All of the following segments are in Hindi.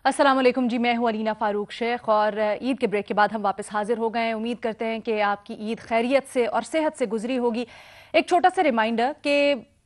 अस्सलाम वालेकुम जी, मैं हूँ अलीना फ़ारूक शेख और ईद के ब्रेक के बाद हम वापस हाजिर हो गए हैं। उम्मीद करते हैं कि आपकी ईद खैरियत से और सेहत से गुजरी होगी। एक छोटा सा रिमाइंडर कि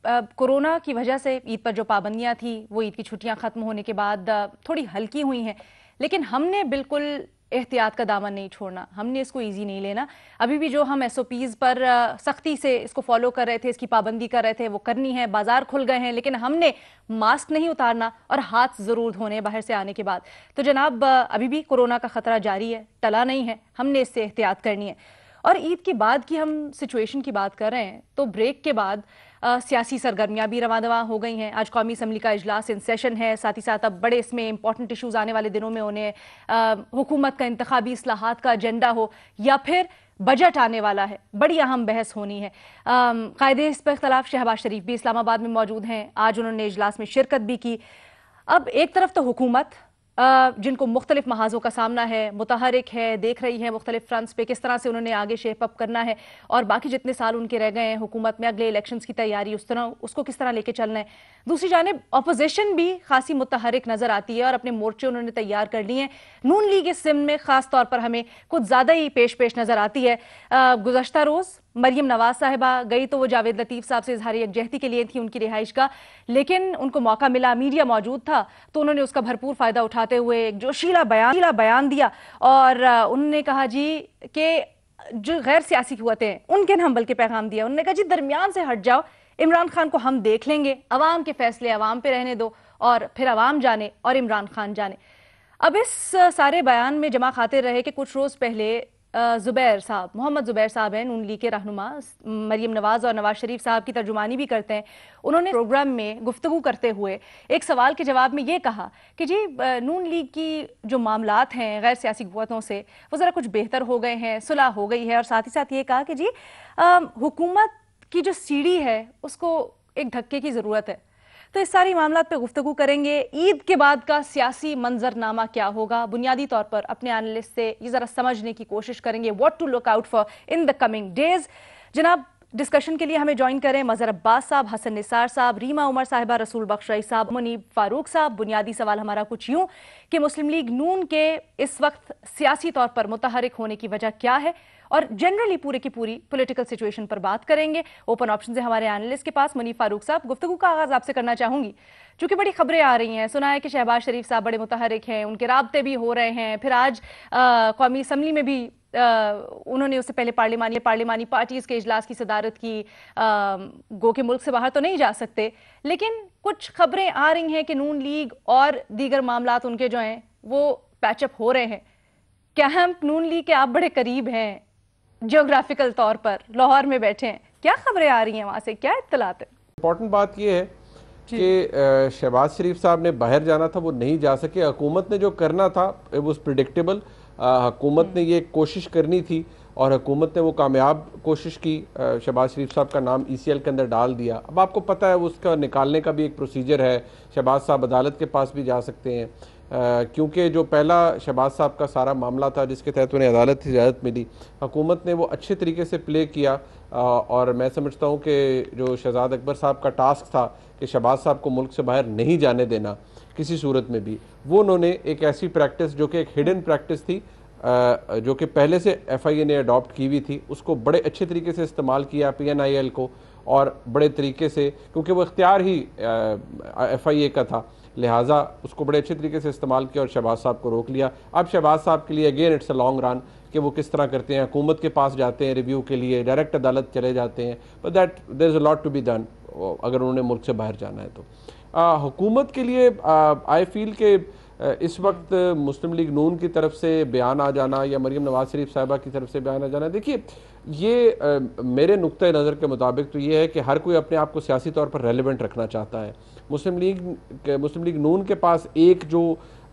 कोरोना की वजह से ईद पर जो पाबंदियाँ थी वो ईद की छुट्टियाँ ख़त्म होने के बाद थोड़ी हल्की हुई हैं, लेकिन हमने बिल्कुल एहतियात का दामन नहीं छोड़ना, हमने इसको इजी नहीं लेना। अभी भी जो हम एसओपीज़ पर सख्ती से इसको फॉलो कर रहे थे, इसकी पाबंदी कर रहे थे, वो करनी है। बाजार खुल गए हैं, लेकिन हमने मास्क नहीं उतारना और हाथ ज़रूर धोने बाहर से आने के बाद। तो जनाब, अभी भी कोरोना का ख़तरा जारी है, टला नहीं है, हमने इससे एहतियात करनी है। और ईद के बाद की हम सिचुएशन की बात कर रहे हैं तो ब्रेक के बाद सियासी सरगर्मियां भी रवां दवां हो गई हैं। आज कौमी असम्बली का इजलास इन सेशन है, साथ ही साथ अब बड़े इसमें इंपॉर्टेंट इशूज़ आने वाले दिनों में उन्हें हुकूमत का इंतखाबी इस्लाहात का एजेंडा हो या फिर बजट आने वाला है, बड़ी अहम बहस होनी है। कायदे इस पर इख्तलाफ शहबाज शरीफ भी इस्लामाबाद में मौजूद हैं, आज उन्होंने इजलास में शिरकत भी की। अब एक तरफ तो हुकूमत जिनको मुख्तलिफ महाजों का सामना है, मुतहरिक है, देख रही है मुख्तलिफ फ्रंट्स पे किस तरह से उन्होंने आगे शेप अप करना है और बाकी जितने साल उनके रह गए हैं हुकूमत में, अगले इलेक्शंस की तैयारी उसको किस तरह लेके चलना है। दूसरी जानिब अपोजिशन भी खासी मुतहरिक नजर आती है और अपने मोर्चे उन्होंने तैयार कर लिए हैं। नून लीग इस सिम में खास तौर पर हमें कुछ ज़्यादा ही पेश नजर आती है। गुज़श्ता रोज़ मरियम नवाज साहिबा गई तो वो जावेद लतीफ़ साहब से इजहार यकजहती के लिए थी उनकी रिहाइश का, लेकिन उनको मौका मिला, मीडिया मौजूद था तो उन्होंने उसका भरपूर फ़ायदा उठाते हुए एक जोशीला बयान दिया और उन्होंने कहा जी कि जो गैर सियासी क़ुव्वतें हैं उनके नाम बल्कि पैगाम दिया। उन्होंने कहा जी दरमियान से हट जाओ, इमरान खान को हम देख लेंगे, अवाम के फैसले अवाम पे रहने दो और फिर अवाम जाने और इमरान खान जाने। अब इस सारे बयान में जमा खातिर रहे कि कुछ रोज़ पहले ज़ुबैर साहब, मोहम्मद ज़ुबैर साहब हैं नून लीग के रहनुमा, मरियम नवाज़ और नवाज शरीफ साहब की तर्जुमानी भी करते हैं। उन्होंने प्रोग्राम में गुफ्तगू करते हुए एक सवाल के जवाब में ये कहा कि जी नून लीग की जो मामलात हैं गैर सियासी क़ुव्वतों से वो ज़रा कुछ बेहतर हो गए हैं, सुलह हो गई है, और साथ ही साथ ये कहा कि जी हुकूमत की जो सीढ़ी है उसको एक धक्के की ज़रूरत है। तो इस सारी मामलात पे गुफ्तगू करेंगे। ईद के बाद का सियासी मंजरनामा क्या होगा, बुनियादी तौर पर अपने एनालिस्ट से ये ज़रा समझने की कोशिश करेंगे, what to look out for in the coming days. जनाब, डिस्कशन के लिए हमें ज्वाइन करें मजहर अब्बास साहब, हसन निसार साहब, रीमा उमर साहिबा, रसूल बख्श रईस साहब, मुनीब फारूक साहब। बुनियादी सवाल हमारा कुछ यूं कि मुस्लिम लीग नून के इस वक्त सियासी तौर पर मुतहरिक होने की वजह क्या है, और जनरली पूरे की पूरी पॉलिटिकल सिचुएशन पर बात करेंगे। ओपन ऑप्शन है हमारे एनालिस्ट के पास। मुनीब फारूक साहब, गुफ्तगू का आगाज आपसे करना चाहूंगी, क्योंकि बड़ी खबरें आ रही हैं, सुना है कि शहबाज शरीफ साहब बड़े मुतहरिक हैं, उनके राब्ते भी हो रहे हैं, फिर आज कौमी असम्बली में भी उन्होंने उससे पहले पार्लिमानी पार्टीज के इजलास की सदारत की। गो के मुल्क से बाहर तो नहीं जा सकते, लेकिन कुछ खबरें आ रही हैं कि नून लीग और दीगर मामलात उनके जो हैं वो पैचअप हो रहे हैं। क्या हम नून लीग के आप बड़े करीब हैं, जियोग्राफिकल तौर पर लाहौर में बैठे हैं, क्या खबरें आ रही हैं वहां से, क्या इत्तलात है? इम्पॉर्टेंट बात यह है कि शहबाज शरीफ साहब ने बाहर जाना था, वो नहीं जा सके। हुकूमत ने जो करना था इट वाज प्रिडिक्टेबल। हुकूमत ने ये कोशिश करनी थी और हुकूमत ने वो कामयाब कोशिश की। शहबाज शरीफ साहब का नाम ECL के अंदर डाल दिया। अब आपको पता है उसका निकालने का भी एक प्रोसीजर है, शहबाज साहब अदालत के पास भी जा सकते हैं, क्योंकि जो पहला शहबाज साहब का सारा मामला था जिसके तहत उन्हें अदालत की इजाज़त मिली, हुकूमत ने वो अच्छे तरीके से प्ले किया। और मैं समझता हूँ कि जो शहजाद अकबर साहब का टास्क था कि शहबाज साहब को मुल्क से बाहर नहीं जाने देना किसी सूरत में भी, वो उन्होंने एक ऐसी प्रैक्टिस जो कि एक हिडन प्रैक्टिस थी, जो कि पहले से FIA ने अडॉप्ट की हुई थी, उसको बड़े अच्छे तरीके से इस्तेमाल किया PNIL को, और बड़े तरीके से, क्योंकि वो इख्तियार ही FIA का था, लिहाजा उसको बड़े अच्छे तरीके से इस्तेमाल किया और शहबाज साहब को रोक लिया। अब शहबाज साहब के लिए again it's a long run कि वो किस तरह करते हैं, हुकूमत के पास जाते हैं रिव्यू के लिए, डायरेक्ट अदालत चले जाते हैं, but that there is a lot to be done अगर उन्होंने मुल्क से बाहर जाना है तो। हुकूमत के लिए आई फील के इस वक्त मुस्लिम लीग नून की तरफ से बयान आ जाना या मरियम नवाज शरीफ साहिबा की तरफ से बयान आ जाना, देखिए ये मेरे नुक्ते नज़र के मुताबिक तो ये है कि हर कोई अपने आप को सियासी तौर पर रेलिवेंट रखना चाहता है। मुस्लिम लीग नून के पास एक जो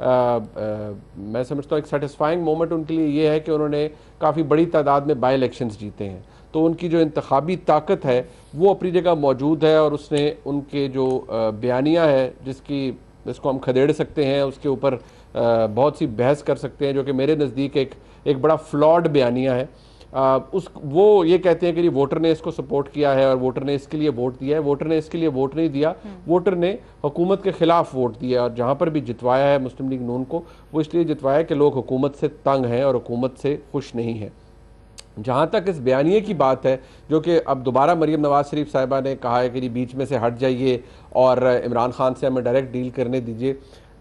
मैं समझता हूँ एक सेटिस्फाइंग मोमेंट उनके लिए ये है कि उन्होंने काफ़ी बड़ी तादाद में बाई इलेक्शंस जीते हैं, तो उनकी जो इंतखाबी ताकत है वो अपनी जगह मौजूद है, और उसने उनके जो बयानियाँ है जिसको हम खदेड़ सकते हैं, उसके ऊपर बहुत सी बहस कर सकते हैं, जो कि मेरे नज़दीक एक बड़ा फ्लॉड बयानिया है। उस वो ये कहते हैं कि वोटर ने इसको सपोर्ट किया है और वोटर ने इसके लिए वोट दिया है। वोटर ने इसके लिए वोट नहीं दिया, वोटर ने हुकूमत के खिलाफ वोट दिया। और जहां पर भी जितवाया है मुस्लिम लीग नून को, वो इसलिए जितवाया कि लोग हुकूमत से तंग हैं और हुकूमत से खुश नहीं हैं। जहाँ तक इस बयानिए की बात है, जो कि अब दोबारा मरीम नवाज शरीफ साहिबा ने कहा है कि बीच में से हट जाइए और इमरान खान से हमें डायरेक्ट डील करने दीजिए।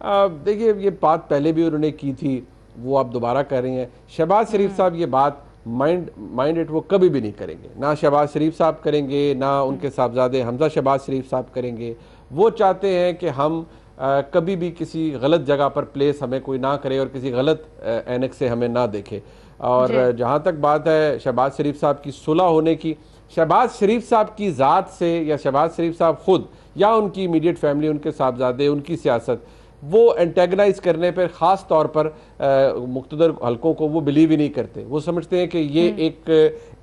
देखिए, ये बात पहले भी उन्होंने की थी, वो आप दोबारा कर रही हैं। शहबाज शरीफ साहब ये बात माइंड इट वो कभी भी नहीं करेंगे, ना शहबाज शरीफ साहब करेंगे, ना उनके साहबजादे हमजा शहबाज शरीफ साहब करेंगे। वो चाहते हैं कि हम कभी भी किसी गलत जगह पर प्लेस हमें कोई ना करे और किसी गलत ऐनक से हमें ना देखे। और जहाँ तक बात है शहबाज शरीफ साहब की सुलह होने की, शहबाज शरीफ साहब की ज़ात से या शहबाज शरीफ साहब खुद या उनकी इमीडिएट फैमिली, उनके साहबजादे, उनकी सियासत, वो एंटेगनाइज करने पर ख़ास तौर पर मुख्तदर हलकों को वो बिलीव ही नहीं करते। वो समझते हैं कि ये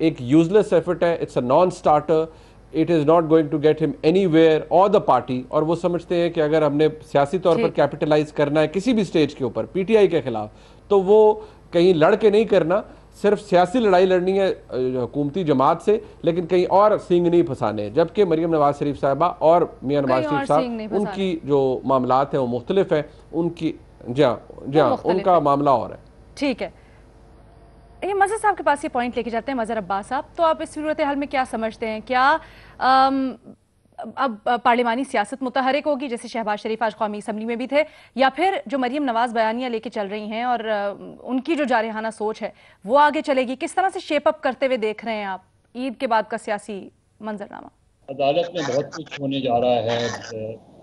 एक यूजलेस एफर्ट है, it's a non starter, it is not going to get him anywhere और द पार्टी। और वो समझते हैं कि अगर हमने सियासी तौर पर कैपिटलाइज करना है किसी भी स्टेज के ऊपर पीटीआई के खिलाफ, तो वो कहीं लड़ के नहीं करना, सिर्फ सियासी लड़ाई लड़नी है हुकूमती जमात से, लेकिन कहीं और सींग नहीं फंसाने। जबकि मरीम नवाज शरीफ साहबा और मियां नवाज शरीफ साहब, उनकी जो मामलात हैं वो मुख्तलिफ है, उनकी जहाँ उनका मामला और है। ठीक है, ये मजहर साहब के पास ये पॉइंट लेके जाते हैं। मजहर अब्बास साहब, तो आप इस सूरत हाल में क्या समझते हैं? क्या अब पार्लिमानी सियासत मुतहरिक होगी, जैसे शहबाज शरीफ आज कौमी असम्बली में भी थे, या फिर जो मरीम नवाज बयानियां लेके चल रही हैं और उनकी जो जारहाना सोच है वो आगे चलेगी? किस तरह से शेप अप करते हुए देख रहे हैं आप ईद के बाद का सियासी मंजरनामा? अदालत में बहुत कुछ होने जा रहा है।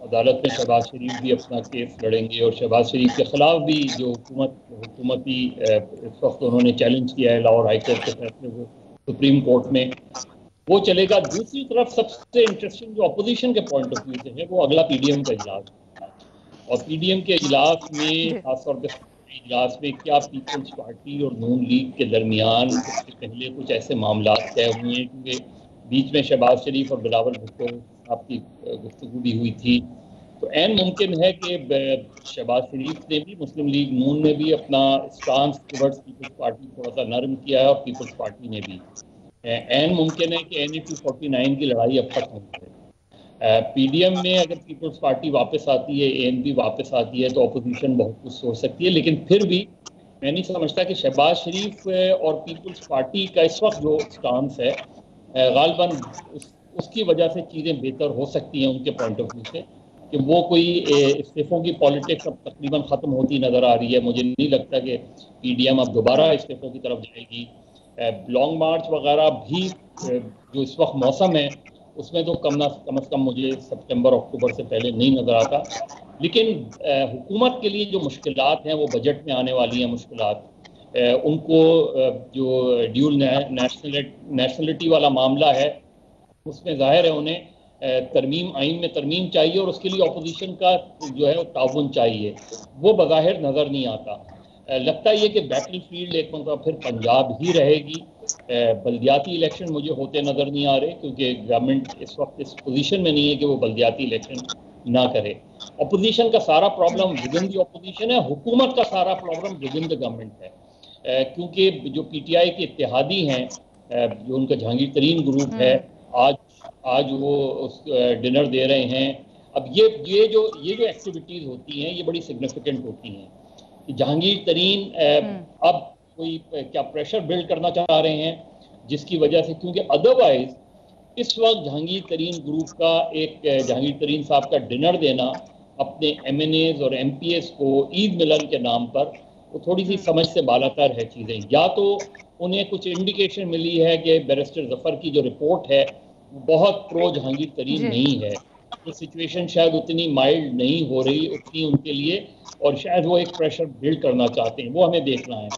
अदालत में शहबाज शरीफ भी अपना केस लड़ेंगे और शहबाज शरीफ के खिलाफ भी जो हुकूमती इस वक्त उन्होंने चैलेंज किया है लाहौर हाईकोर्ट के फैसले को सुप्रीम कोर्ट में, वो चलेगा। दूसरी तरफ सबसे इंटरेस्टिंग जो अपोजिशन के पॉइंट ऑफ व्यू से है वो अगला पीडीएम का इजलास है। और पीडीएम के इजलास में खासतौर पर इजलास में क्या पीपल्स पार्टी और नून लीग के दरमियान इससे पहले कुछ ऐसे मामला तय हुए हैं, क्योंकि बीच में शहबाज शरीफ और बिलावल भुट्टो आपकी गुफ्तगू भी हुई थी, तो ऐन मुमकिन है कि शहबाज शरीफ ने भी, मुस्लिम लीग नून ने भी अपना स्टांस टुवर्ड्स पीपल्स पार्टी थोड़ा सा नरम किया है और पीपल्स पार्टी ने भी। ऐन मुमकिन है कि NA 249 की लड़ाई अब तक नहीं है। पीडीएम में अगर पीपल्स पार्टी वापस आती है, ANP वापस आती है, तो अपोजिशन बहुत कुछ सोच सकती है। लेकिन फिर भी मैं नहीं समझता कि शहबाज शरीफ और पीपल्स पार्टी का इस वक्त जो स्टांस है गालिबन उसकी वजह से चीज़ें बेहतर हो सकती हैं उनके पॉइंट ऑफ व्यू से, कि वो कोई इस्तीफों की पॉलिटिक्स अब तकरीबन ख़त्म होती नज़र आ रही है। मुझे नहीं लगता कि पीडीएम अब दोबारा इस्तीफों की तरफ जाएगी। लॉन्ग मार्च वगैरह भी जो इस वक्त मौसम है उसमें तो कम अज़ कम मुझे सितंबर अक्टूबर से पहले नहीं नज़र आता। लेकिन हुकूमत के लिए जो मुश्किलात हैं वो बजट में आने वाली हैं मुश्किलात। उनको जो ड्यूल नेशनलिटी वाला मामला है उसमें जाहिर है उन्हें आइन में तरमीम चाहिए और उसके लिए अपोजिशन का जो है ताउन चाहिए, वो बज़ाहिर नज़र नहीं आता। लगता है कि बैटल फील्ड एक मतलब फिर पंजाब ही रहेगी। बल्दियाती इलेक्शन मुझे होते नज़र नहीं आ रहे, क्योंकि गवर्नमेंट इस वक्त इस पोजीशन में नहीं है कि वो बल्दियाती इलेक्शन ना करे। अपोजिशन का सारा problem with in the opposition है, हुकूमत का सारा problem with in the government है। क्योंकि जो पीटीआई के इत्तेहादी हैं, जो उनका जहांगीर तरीन ग्रुप है, आज वो डिनर दे रहे हैं। अब ये जो एक्टिविटीज़ होती हैं ये बड़ी सिग्निफिकेंट होती हैं कि जहांगीर तरीन अब कोई क्या प्रेशर बिल्ड करना चाह रहे हैं, जिसकी वजह से, क्योंकि अदरवाइज इस वक्त जहांगीर तरीन ग्रुप का जहांगीर तरीन साहब का डिनर देना अपने MNAs और MPs को ईद मिलन के नाम पर, वो थोड़ी सी समझ से बालातर है चीज़ें। या तो उन्हें कुछ इंडिकेशन मिली है कि बैरिस्टर जफर की जो रिपोर्ट है बहुत प्रो जहांगीर तरीन नहीं है, तो सिचुएशन शायद उतनी माइल्ड नहीं हो रही उतनी उनके लिए, और शायद वो एक प्रेशर बिल्ड करना चाहते हैं, वो हमें देखना है।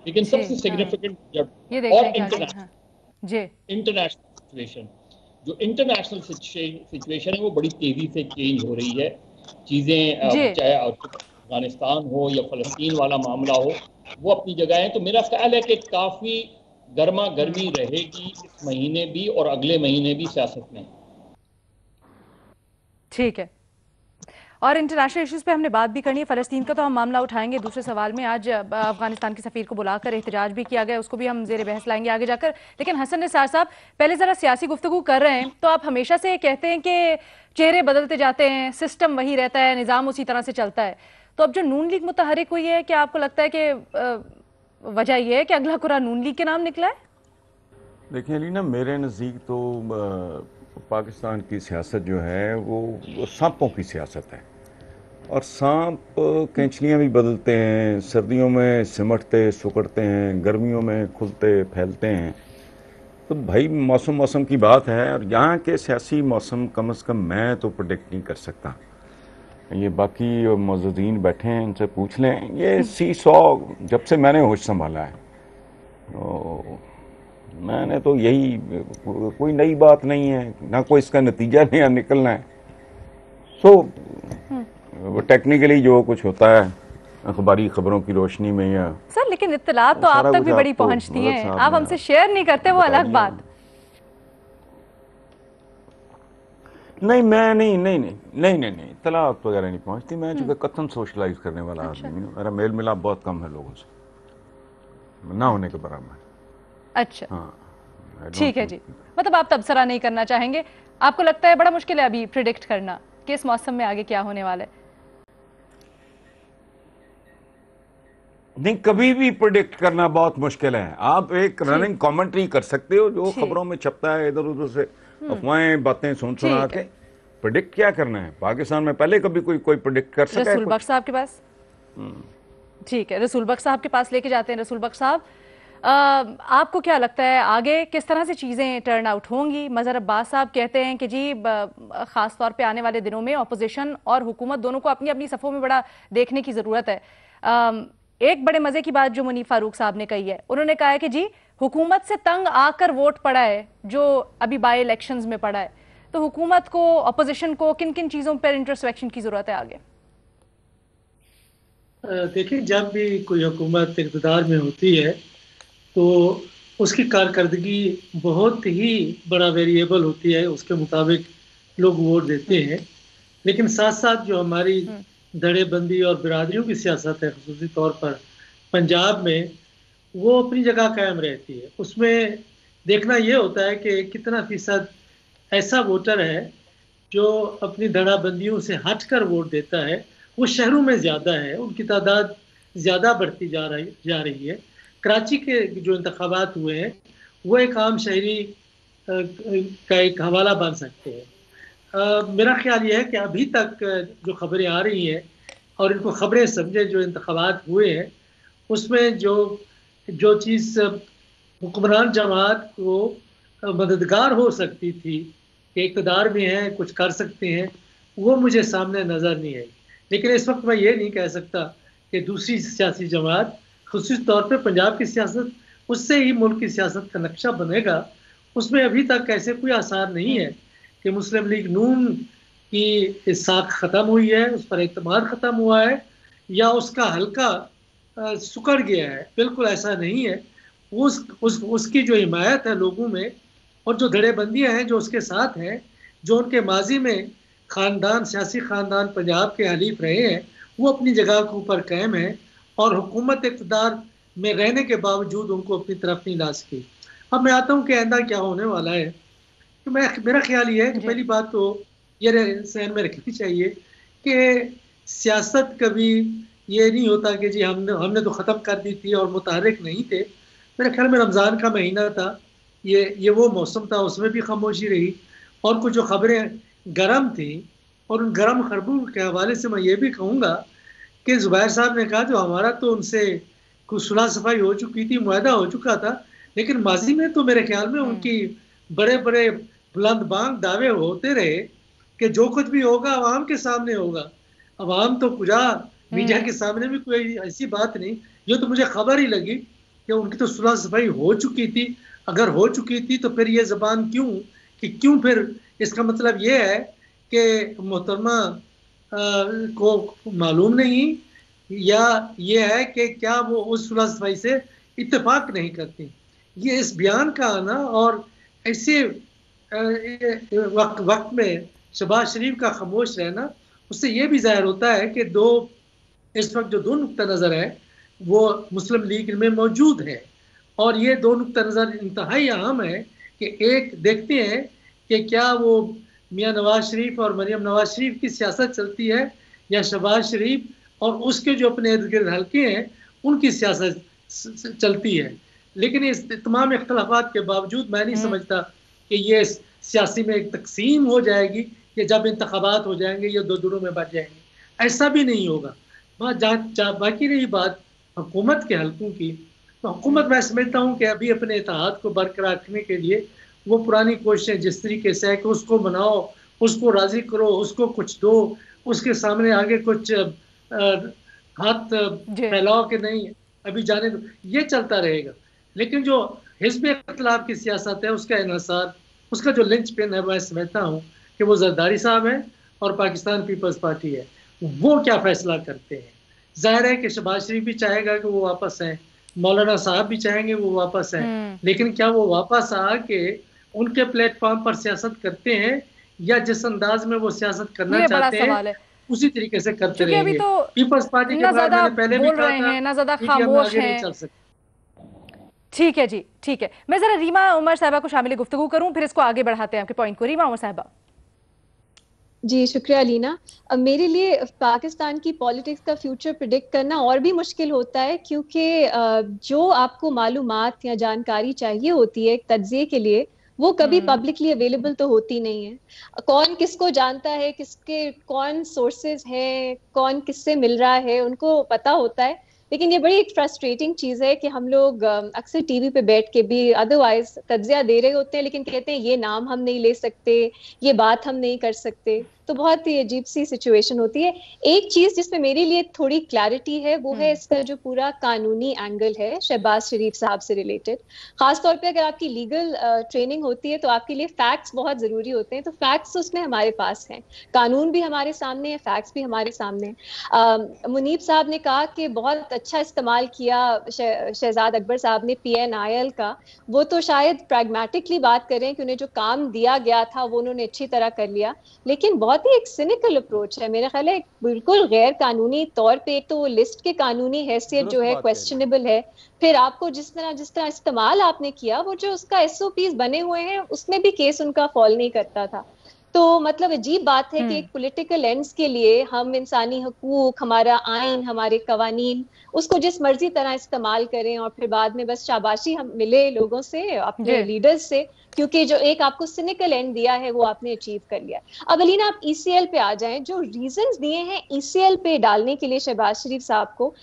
लेकिन सबसे सिग्निफिकेंट और इंटरनेशनल सिचुएशन, जो इंटरनेशनल सिचुएशन है वो बड़ी तेजी से चेंज हो रही है। चीज़ें चाहे अफगानिस्तान हो या फ़लस्तीन वाला मामला हो, वो अपनी जगह है। तो मेरा ख्याल है कि काफ़ी गर्मा गर्मी रहेगी इस महीने भी और अगले महीने भी सियासत में। ठीक है, और इंटरनेशनल इश्यूज़ पे हमने बात भी करनी है। फ़लस्तीन का तो हम मामला उठाएंगे दूसरे सवाल में। आज अफगानिस्तान के सफ़ीर को बुलाकर एहतजाज भी किया गया, उसको भी हम ज़ेर बहस लाएंगे आगे जाकर। लेकिन हसन निसार साहब, पहले ज़रा सियासी गुफ्तगू कर रहे हैं, तो आप हमेशा से कहते हैं कि चेहरे बदलते जाते हैं, सिस्टम वही रहता है, निज़ाम उसी तरह से चलता है। तो अब जो नून लीग मुतहरिक हुई है, क्या आपको लगता है कि वजह यह है कि अगला कुरा नून लीग के नाम निकला है? देखिए अलीना, मेरे नज़दीक तो पाकिस्तान की सियासत जो है वो सांपों की सियासत है। और सांप कैंचलियाँ भी बदलते हैं, सर्दियों में सिमटते सुकड़ते हैं, गर्मियों में खुलते फैलते हैं। तो भाई मौसम की बात है, और यहाँ के सियासी मौसम कम से कम मैं तो प्रेडिक्ट नहीं कर सकता। ये बाकी मौजूदीन बैठे हैं, इनसे पूछ लें। ये सी-सॉ जब से मैंने होश संभाला है तो मैंने तो यही, कोई नई बात नहीं है, ना कोई इसका नतीजा नया निकलना है। वो टेक्निकली जो कुछ होता है अखबारी खबरों की रोशनी में या सर, लेकिन इत्तला तो आप तक भी बड़ी पहुंचती है, आप हमसे शेयर नहीं करते, वो अलग बात। नहीं, मैं नहीं इत्तलात वगैरह नहीं पहुंचती। मैं चूंकि कथन सोशलाइज करने वाला आदमी हूँ, मेरा मेल मिलाप बहुत कम है लोगों से, ना होने के बराबर। अच्छा, हाँ, ठीक है जी। मतलब आप तबसरा नहीं करना चाहेंगे, आपको लगता है बड़ा मुश्किल है अभी प्रिडिक्ट करना कि इस मौसम में आगे क्या होने वाला है? नहीं, कभी भी प्रिडिक्ट करना बहुत मुश्किल है। आप एक रनिंग कमेंट्री कर सकते हो, जो खबरों में छपता है इधर उधर से अफवाहें बातें सुना के। प्रिडिक्ट क्या करना है? पाकिस्तान में पहले कभी कोई प्रिडिक्ट कर सका है? रसूल बख्श साहब के पास, ठीक है, रसूल बख्श साहब के पास लेके जाते हैं। रसूल बख्श साहब, आपको क्या लगता है आगे किस तरह से चीज़ें टर्न आउट होंगी? मज़हर अब्बास साहब कहते हैं कि जी ख़ास तौर पे आने वाले दिनों में अपोजिशन और हुकूमत दोनों को अपनी अपनी सफ़ों में बड़ा देखने की ज़रूरत है। एक बड़े मज़े की बात जो मुनीफ फारूक साहब ने कही है, उन्होंने कहा है कि जी हुकूमत से तंग आकर वोट पड़ा है, जो अभी बाई इलेक्शंस में पड़ा है, तो हुकूमत को, अपोजिशन को किन किन चीज़ों पर इंट्रोस्पेक्शन की ज़रूरत है आगे? देखिए, जब भी कोई हुकूमत इक़्तिदार में होती है तो उसकी कारकर्दगी बहुत ही बड़ा वेरिएबल होती है, उसके मुताबिक लोग वोट देते हैं। लेकिन साथ साथ जो हमारी धड़ेबंदी और बिरादरियों की सियासत है, ख़ुसूसी तौर पर पंजाब में, वो अपनी जगह कायम रहती है। उसमें देखना ये होता है कि कितना फ़ीसद ऐसा वोटर है जो अपनी धड़ाबंदियों से हट कर वोट देता है। वो शहरों में ज़्यादा है, उनकी तादाद ज़्यादा बढ़ती जा रही है। कराची के जो इंतखाबात हुए हैं वो एक आम शहरी का एक हवाला बन सकते हैं। मेरा ख्याल ये है कि अभी तक जो खबरें आ रही हैं, और इनको खबरें समझे, जो इंतखाबात हुए हैं उसमें जो चीज़ हुक्मरान जमात को मददगार हो सकती थी कि इक़्तिदार में है, कुछ कर सकते हैं, वो मुझे सामने नज़र नहीं आई। लेकिन इस वक्त मैं ये नहीं कह सकता कि दूसरी सियासी जमात, ख़ुसूसी तौर पे पंजाब की सियासत, उससे ही मुल्क की सियासत का नक्शा बनेगा। उसमें अभी तक ऐसे कोई आसार नहीं है कि मुस्लिम लीग नून की साख ख़त्म हुई है, उस पर एतमाद ख़त्म हुआ है या उसका हल्का सुकड़ गया है। बिल्कुल ऐसा नहीं है। उसकी जो हिमायत है लोगों में, और जो धड़ेबंदियाँ हैं जो उसके साथ हैं, जो उनके माजी में ख़ानदान, सियासी ख़ानदान पंजाब के हलीफ रहे हैं, वो अपनी जगह के ऊपर कायम है और हुकूमत इक़्तिदार में रहने के बावजूद उनको अपनी तरफ नहीं ला सकी। अब मैं आता हूँ कि आइंदा क्या होने वाला है। तो मेरा ख्याल ये है कि पहली बात तो ये सहन में रखनी चाहिए कि सियासत कभी ये नहीं होता कि जी हमने तो ख़त्म कर दी थी और मुतहर्रिक नहीं थे। मेरे ख्याल में रमज़ान का महीना था, ये वो मौसम था, उसमें भी खामोशी रही। और कुछ जो खबरें गर्म थी, और उन गर्म खबरों के हवाले से मैं ये भी कहूँगा कि ज़ुबैर साहब ने कहा जो हमारा तो उनसे कुछ सुलह सफाई हो चुकी थी, मुआहदा हो चुका था, लेकिन माजी में तो मेरे ख्याल में उनकी बड़े बड़े बुलंद बांग दावे होते रहे कि जो कुछ भी होगा अवाम के सामने होगा। अवाम तो कुजा, मीडिया के सामने भी कोई ऐसी बात नहीं। ये तो मुझे खबर ही लगी कि उनकी तो सुलह सफाई हो चुकी थी। अगर हो चुकी थी तो फिर ये ज़बान क्यों फिर इसका मतलब ये है कि मोहतरमा को मालूम नहीं, या ये है कि क्या वो उस सुलह सफाई से इत्तेफाक नहीं करती। ये इस बयान का आना और ऐसे वक्त में शहबाज शरीफ का खामोश रहना उससे ये भी जाहिर होता है कि इस वक्त जो दो नुक्ता नज़र है वो मुस्लिम लीग में मौजूद है, और ये दो नुक्ता नज़र इंतहाई अहम है कि एक देखते हैं कि क्या वो मियाँ नवाज शरीफ और मरियम नवाज शरीफ की सियासत चलती है या शहबाज शरीफ और उसके जो अपने इर्द गिर्द हल्के हैं उनकी सियासत चलती है। लेकिन इस तमाम इख्तलाफात के बावजूद मैं नहीं समझता कि ये सियासी में एक तकसीम हो जाएगी कि जब इंतखाबात हो जाएंगे ये दो धुरों में बच जाएंगे, ऐसा भी नहीं होगा। बाकी रही बात हुकूमत के हलकों की, तो हुकूमत मैं समझता हूँ कि अभी अपने इत्तेहाद को बरकरार रखने के लिए वो पुरानी कोशिशें जिस तरीके से है कि उसको मनाओ, उसको राजी करो, उसको कुछ दो, उसके सामने आगे कुछ हाथ फैलाओ कि नहीं अभी जाने दो, ये चलता रहेगा। लेकिन जो हिज़्ब इख्तिलाफ की सियासत है उसका इन्हिसार, उसका जो लिंच पिन है मैं समझता हूँ कि वो जरदारी साहब है और पाकिस्तान पीपल्स पार्टी है। वो क्या फैसला करते हैं। जाहिर है कि शहबाज शरीफ भी चाहेगा कि वो वापस आए, मौलाना साहब भी चाहेंगे वो वापस आए, लेकिन क्या वो वापस आके उनके प्लेटफॉर्म पर सियासत करते हैं या जिस अंदाज में वो सियासत करना चाहते हैं उसी तरीके से करते रहेंगे। अभी तो पीपल्स पार्टी के बारे में मैंने पहले भी कहा था, ना ज्यादा खामोश आगे नहीं चल सकते। ठीक है जी, ठीक है। मैं जरा रीमा उमर साहिबा को शामिल गुफ्तगू करूं, फिर इसको आगे बढ़ाते हैं आपके पॉइंट को। रीमा उमर साहिबा। जी शुक्रिया अलीना। मेरे लिए पाकिस्तान की पॉलिटिक्स का फ्यूचर प्रिडिक्ट करना और भी मुश्किल होता है, क्योंकि जो आपको मालूमात या जानकारी चाहिए होती है एक तज्जिए के लिए, वो कभी पब्लिकली अवेलेबल तो होती नहीं है। कौन किसको जानता है, किसके कौन सोर्सेज हैं, कौन किससे मिल रहा है, उनको पता होता है। लेकिन ये बड़ी एक फ्रस्ट्रेटिंग चीज़ है कि हम लोग अक्सर टीवी पे बैठ के भी अदरवाइज तज्जिया दे रहे होते हैं, लेकिन कहते हैं ये नाम हम नहीं ले सकते, ये बात हम नहीं कर सकते। तो बहुत ही अजीब सी सिचुएशन होती है। एक चीज़ जिसमें मेरे लिए थोड़ी क्लैरिटी है वो है इसका जो पूरा कानूनी एंगल है शहबाज शरीफ साहब से रिलेटेड। खासतौर पे अगर आपकी लीगल ट्रेनिंग होती है तो आपके लिए फैक्ट्स बहुत ज़रूरी होते हैं। तो फैक्ट्स उसमें हमारे पास हैं, कानून भी हमारे सामने है, फैक्ट्स भी हमारे सामने हैं। मुनीब साहब ने कहा कि बहुत अच्छा इस्तेमाल किया शहजाद अकबर साहब ने PNIL का। वो तो शायद प्रैग्मेटिकली बात करें कि उन्हें जो काम दिया गया था वो उन्होंने अच्छी तरह कर लिया, लेकिन बहुत ही एक सिनिकल अप्रोच है मेरा ख्याल है, बिल्कुल गैर कानूनी तौर पे। एक तो वो लिस्ट के कानूनी हैसियत जो है क्वेश्चनेबल है, फिर आपको जिस तरह इस्तेमाल आपने किया, वो जो उसका SOPs बने हुए हैं उसमें भी केस उनका फॉल नहीं करता था। तो मतलब अजीब बात है कि एक पॉलिटिकल एंड्स के लिए हम इंसानी हकूक, हमारा आइन, हमारे कवानीन, उसको जिस मर्जी तरह इस्तेमाल करें और फिर बाद में बस शाबाशी हम मिले लोगों से, अपने लीडर्स से, क्योंकि जो एक आपको सिनिकल एंड दिया है वो आपने अचीव कर लिया। अब अलीना आप ECL पे आ जाएं। जो रीजंस दिए हैं ECL पे डालने के लिए शहबाज शरीफ साहब को,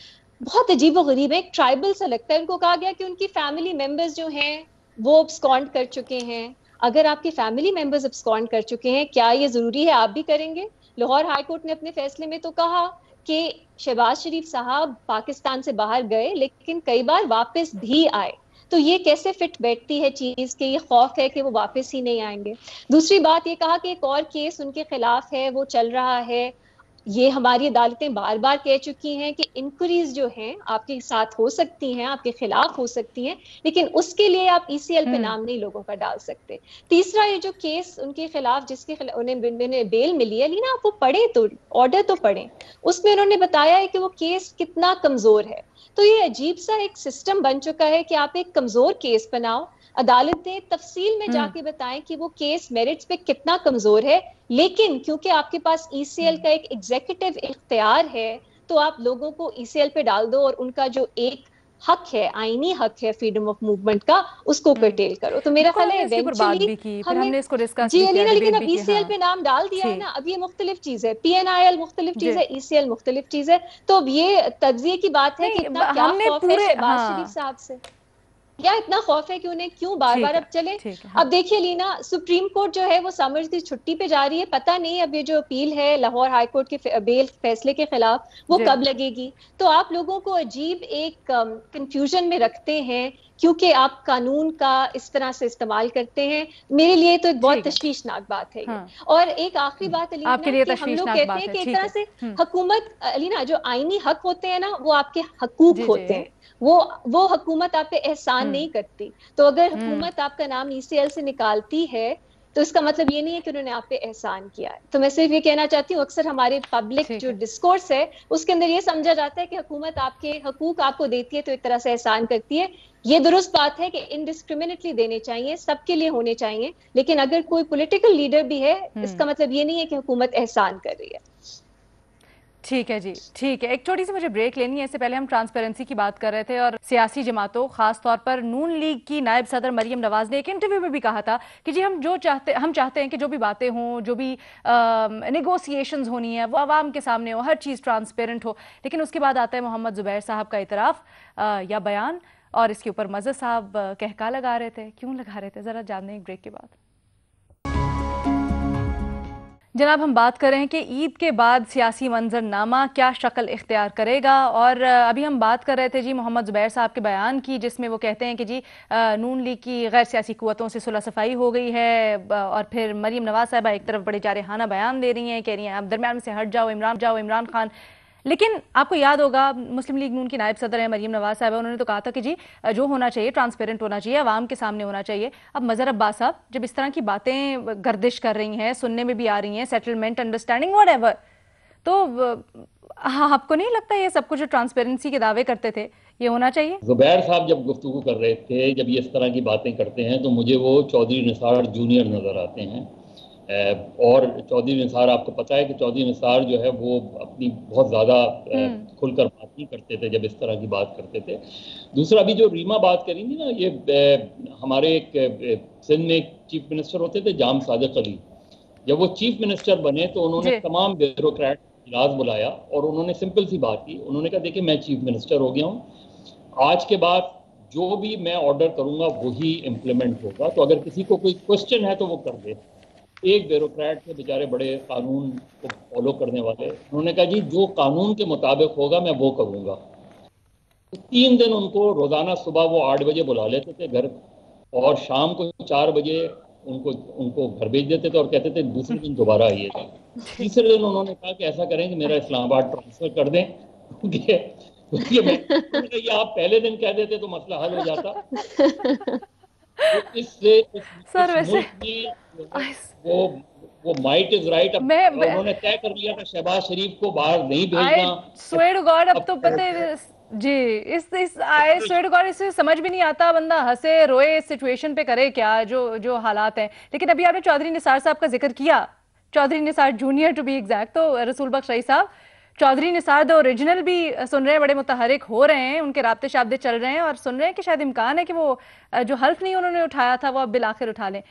बहुत अजीब व गरीब है। एक ट्राइबल सा लगता है। उनको कहा गया कि उनकी फैमिली मेंबर्स जो हैं वो अब्सकॉन्ड कर चुके हैं। अगर आपके फैमिली मेंबर्स अब्सकॉन्ड कर चुके हैं, क्या ये जरूरी है आप भी करेंगे? लाहौर हाई कोर्ट ने अपने फैसले में तो कहा कि शहबाज शरीफ साहब पाकिस्तान से बाहर गए लेकिन कई बार वापस भी आए। तो ये कैसे फिट बैठती है चीज कि ये खौफ है कि वो वापस ही नहीं आएंगे। दूसरी बात ये कहा कि एक और केस उनके खिलाफ है, वो चल रहा है। ये हमारी अदालतें बार बार कह चुकी हैं कि इंक्वायरीज जो हैं आपके साथ हो सकती हैं, आपके खिलाफ हो सकती हैं, लेकिन उसके लिए आप ECL पे नाम नहीं लोगों का डाल सकते। तीसरा, ये जो केस उनके खिलाफ जिसके खिलाफ उन्हें बेल मिली है, लीना आप वो पढ़े तो ऑर्डर तो पढ़े, उसमें उन्होंने बताया है कि वो केस कितना कमजोर है। तो ये अजीब सा एक सिस्टम बन चुका है कि आप एक कमजोर केस बनाओ, अदालतें तफसील में जाके बताएं कि वो केस मेरिट्स पे कितना कमजोर है, लेकिन क्योंकि आपके पास ECL का एक एग्जीक्यूटिव इख्तियार है तो आप लोगों को ECL पे डाल दो और उनका जो एक हक है, आईनी हक है फ्रीडम ऑफ मूवमेंट का, उसको कर्टेल करो। तो मेरा ख्याल है इवेंचुअली हमने इसको डिस्कस जी अलीना, लेकिन अब ECL पे नाम डाल दिया है ना, अब ये मुख्तलिफ चीज है, PNIL मुख्तलिफ चीज है, ECL मुख्तलिफ चीज है। तो अब ये तज्जिए की बात है कि इतना क्या खौफ है शहबाज शरीफ साहब से, क्या इतना खौफ है कि उन्हें क्यों बार बार अब चले। अब देखिए लीना, सुप्रीम कोर्ट जो है वो समर्स की छुट्टी पे जा रही है, पता नहीं अब ये जो अपील है लाहौर हाई कोर्ट के बेल फैसले के खिलाफ वो कब लगेगी। तो आप लोगों को अजीब एक कंफ्यूजन में रखते हैं क्योंकि आप कानून का इस तरह से इस्तेमाल करते हैं। मेरे लिए तो एक बहुत तशवीशनाक बात है ये। और एक आखिरी बात अलीना, कि हम लोग कहते हैं कि एक तरह से हुकूमत अलीना जो आईनी हक होते हैं ना वो आपके हकूक होते हैं, वो हुकूमत आप पे एहसान नहीं करती। तो अगर हुकूमत आपका नाम ECL से निकालती है तो इसका मतलब ये नहीं है कि उन्होंने आप पे एहसान किया है। तो मैं सिर्फ ये कहना चाहती हूँ, अक्सर हमारे पब्लिक जो डिस्कोर्स है उसके अंदर ये समझा जाता है कि हुकूमत आपके हकूक आपको देती है तो एक तरह से एहसान करती है। ये दुरुस्त बात है कि इनडिस्क्रिमिनेटली देने चाहिए, सबके लिए होने चाहिए, लेकिन अगर कोई पॉलिटिकल लीडर भी है इसका मतलब ये नहीं है कि हुकूमत एहसान कर रही है। ठीक है जी, ठीक है। एक छोटी सी मुझे ब्रेक लेनी है। इससे पहले हम ट्रांसपेरेंसी की बात कर रहे थे और सियासी जमातों, खास तौर पर नून लीग की नायब सदर मरियम नवाज ने एक इंटरव्यू में भी कहा था कि जी हम चाहते हैं कि जो भी बातें हों, जो भी नेगोशिएशंस होनी है वो आवाम के सामने हो, हर चीज़ ट्रांसपेरेंट हो। लेकिन उसके बाद आता है मोहम्मद जुबैर साहब का इतराफ़ या बयान, और इसके ऊपर मज़हर साहब कहका लगा रहे थे। क्यों लगा रहे थे, ज़रा जानते हैं एक ब्रेक के बाद। जनाब, हम बात कर रहे हैं कि ईद के बाद सियासी मंजरनामा क्या शक्ल इख्तियार करेगा, और अभी हम बात कर रहे थे जी मोहम्मद जुबैर साहब के बयान की, जिसमें वो कहते हैं कि जी नून लीग की गैर सियासी कुव्वतों से सुलह सफाई हो गई है, और फिर मरीम नवाज साहबा एक तरफ बड़े जारहाना बयान दे रही हैं, कह रही हैं अब दरमियान में से हट जाओ इमरान खान। लेकिन आपको याद होगा मुस्लिम लीग नून की नायब सदर है मरीम नवाज साहब, उन्होंने तो कहा था कि जी जो होना चाहिए ट्रांसपेरेंट होना चाहिए, आवाम के सामने होना चाहिए। अब मज़हर अब्बास साहब जब इस तरह की बातें गर्दिश कर रही हैं, सुनने में भी आ रही हैं, सेटलमेंट, अंडरस्टैंडिंग, व्हाटएवर, तो हाँ, आपको नहीं लगता ये सब कुछ जो ट्रांसपेरेंसी के दावे करते थे ये होना चाहिए? जुबैर साहब जब गुफ्तगू कर रहे थे, जब ये इस तरह की बातें करते हैं तो मुझे वो चौधरी निसार जूनियर नज़र आते हैं। और चौधरी निसार, आपको पता है कि चौधरी निसार जो है वो अपनी बहुत ज़्यादा खुलकर बात नहीं करते थे जब इस तरह की बात करते थे। दूसरा, अभी जो रीमा बात करी थी ना, ये हमारे एक सिंध में एक चीफ मिनिस्टर होते थे जाम सादिक अली, जब वो चीफ मिनिस्टर बने तो उन्होंने तमाम ब्यूरोक्रेट इजलास बुलाया और उन्होंने सिंपल सी बात की। उन्होंने कहा देखिए मैं चीफ मिनिस्टर हो गया हूँ, आज के बाद जो भी मैं ऑर्डर करूँगा वही इम्प्लीमेंट होगा, तो अगर किसी को कोई क्वेश्चन है तो वो कर दे। एक ब्यूरोक्रेट थे बेचारे, बड़े कानून को फॉलो करने वाले, उन्होंने कहा जी जो कानून के मुताबिक होगा मैं वो करूँगा। तो 3 दिन उनको रोज़ाना सुबह वो 8 बजे बुला लेते थे घर, और शाम को 4 बजे उनको घर भेज देते थे और कहते थे दूसरे दिन दोबारा आइएगा। तीसरे दिन उन्होंने कहा कि ऐसा करें कि मेरा इस्लामाबाद ट्रांसफ़र कर दें, क्योंकि ये आप पहले दिन कह देते तो मसला हल हो जाता। तो इससे सर वैसे वो माइट इज राइट। उन्होंने तय कर लिया था शहबाज शरीफ को बाहर नहीं भेजना। स्वेयर टू गॉड, अब तो पता है जी, आई स्वेयर टू गॉड, इससे समझ भी नहीं आता, बंदा हंसे रोए, इस सिचुएशन पे करे क्या, जो हालात हैं। लेकिन अभी आपने चौधरी निसार साहब का जिक्र किया, Chaudhry Nisar junior to be exact, तो रसूल बख्श रईस साहब चौधरी निसार द ओरिजिनल भी सुन रहे हैं, बड़े मुतहरिक हो रहे हैं, उनके राब्ते शाब्दे चल रहे हैं और सुन रहे हैं कि शायद इम्कान है कि वो जो हल्फ नहीं उन्होंने उठाया था वो अब बिल आखिर उठा लें।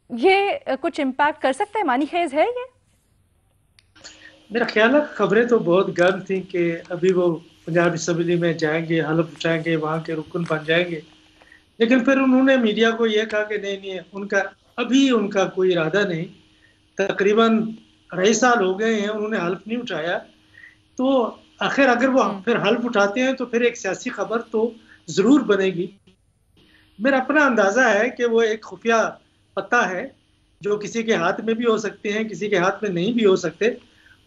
ये कुछ इम्पैक्ट कर सकता है, मानी खेज है ये? मेरा ख्याल है खबरें तो बहुत गर्म थी कि अभी वो पंजाब असम्बली में जाएंगे, हल्फ उठाएंगे, वहाँ के रुकन बन जाएंगे, लेकिन फिर उन्होंने मीडिया को ये कहा कि नहीं, उनका कोई इरादा नहीं, तकरीबन 2.5 साल हो गए हैं उन्होंने हल्फ नहीं उठाया। तो आखिर अगर वो फिर हल्फ उठाते हैं तो फिर एक सियासी खबर तो जरूर बनेगी। मेरा अपना अंदाजा है कि वो एक खुफिया पत्ता है जो किसी के हाथ में भी हो सकते हैं, किसी के हाथ में नहीं भी हो सकते,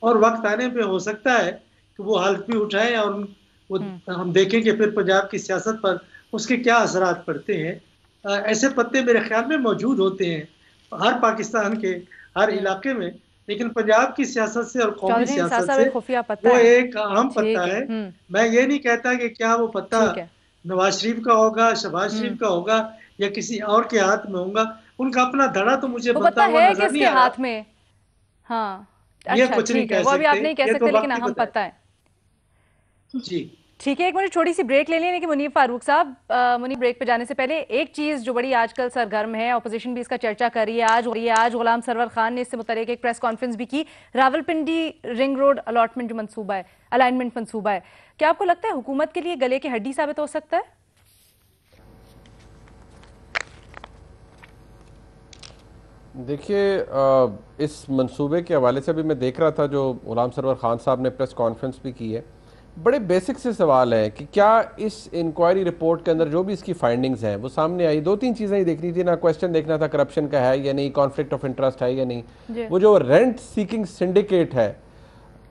और वक्त आने पे हो सकता है कि वो हल्फ भी उठाए और वो हम देखें कि फिर पंजाब की सियासत पर उसके क्या असरात पड़ते हैं। ऐसे पत्ते मेरे ख्याल में मौजूद होते हैं हर पाकिस्तान के हर इलाके में, लेकिन पंजाब की सियासत से और कौमी सियासत से वो एक अहम पत्ता है। मैं ये नहीं कहता कि क्या वो पत्ता नवाज शरीफ का होगा, शहबाज शरीफ का होगा या किसी और के हाथ में होगा, उनका अपना धड़ा तो मुझे बनता हुआ नजर नहीं आ रहा। हाथ में हाँ, ये कुछ नहीं कह सकते, वो अभी आप नहीं कह सकते, लेकिन अहम पत्ता है जी। ठीक है, एक मिनट छोटी सी ब्रेक ले लें। लेकिन मुनीर फारूक साहब, मुनीर ब्रेक पे जाने से पहले एक चीज़ जो बड़ी आजकल सरगर्म है, ऑपोजिशन भी इसका चर्चा कर रही है, आज गुलाम सरवर खान ने इससे मुताल्लिक एक प्रेस कॉन्फ्रेंस भी की। रावलपिंडी रिंग रोड अलॉटमेंट जो मनसूबा है, अलाइनमेंट मनसूबा है, क्या आपको लगता है हुकूमत के लिए गले की हड्डी साबित हो सकता है? देखिए, इस मंसूबे के हवाले से भी मैं देख रहा था जो गुलाम सरवर खान साहब ने प्रेस कॉन्फ्रेंस भी की है, बड़े बेसिक से सवाल है कि क्या इस इंक्वायरी रिपोर्ट के अंदर जो भी इसकी फाइंडिंग्स हैं वो सामने आई, 2-3 चीज़ें ही देखनी थी ना, क्वेश्चन देखना था करप्शन का है या नहीं, कॉन्फ्लिक्ट ऑफ इंटरेस्ट है या नहीं, वो जो रेंट सीकिंग सिंडिकेट है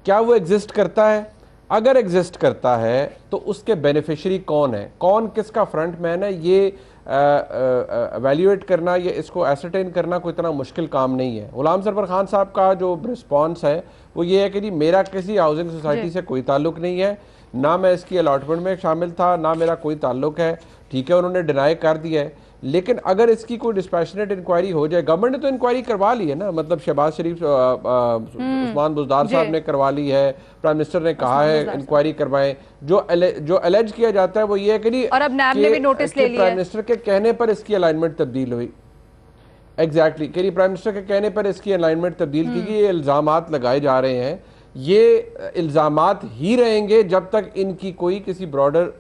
क्या वो एग्जिस्ट करता है, अगर एग्जिस्ट करता है तो उसके बेनिफिशियरी कौन है, कौन किसका फ्रंट मैन है, ये एवेल्यूएट करना, ये इसको एसरटेन करना कोई इतना मुश्किल काम नहीं है। गुलाम सरवर खान साहब का जो रिस्पॉन्स है वो ये है कि जी मेरा किसी हाउसिंग सोसाइटी से कोई ताल्लुक नहीं है, ना मैं इसकी अलॉटमेंट में शामिल था, ना मेरा कोई ताल्लुक है। ठीक है, उन्होंने डिनाई कर दिया है, लेकिन अगर इसकी कोई डिस्पैशनेट इंक्वायरी हो जाए, गवर्नमेंट ने तो इंक्वायरी करवा ली है ना, मतलब शहबाज शरीफ, उस्मान बुज़दार साहब ने करवा ली है, प्राइम मिनिस्टर ने कहा है इंक्वायरी करवाएं। जो एलेज किया जाता है वो ये है कि और अब नैब ने भी नोटिस ले लिया, प्राइम मिनिस्टर के कहने पर इसकी अलाइनमेंट तब्दील हुई। एग्जैक्टली कि प्राइम मिनिस्टर के कहने पर इसकी अलाइनमेंट तब्दील की गई। ये इल्ज़ामात लगाए जा रहे हैं, ये इल्ज़ामात ही रहेंगे जब तक इनकी कोई किसी ब्रॉडर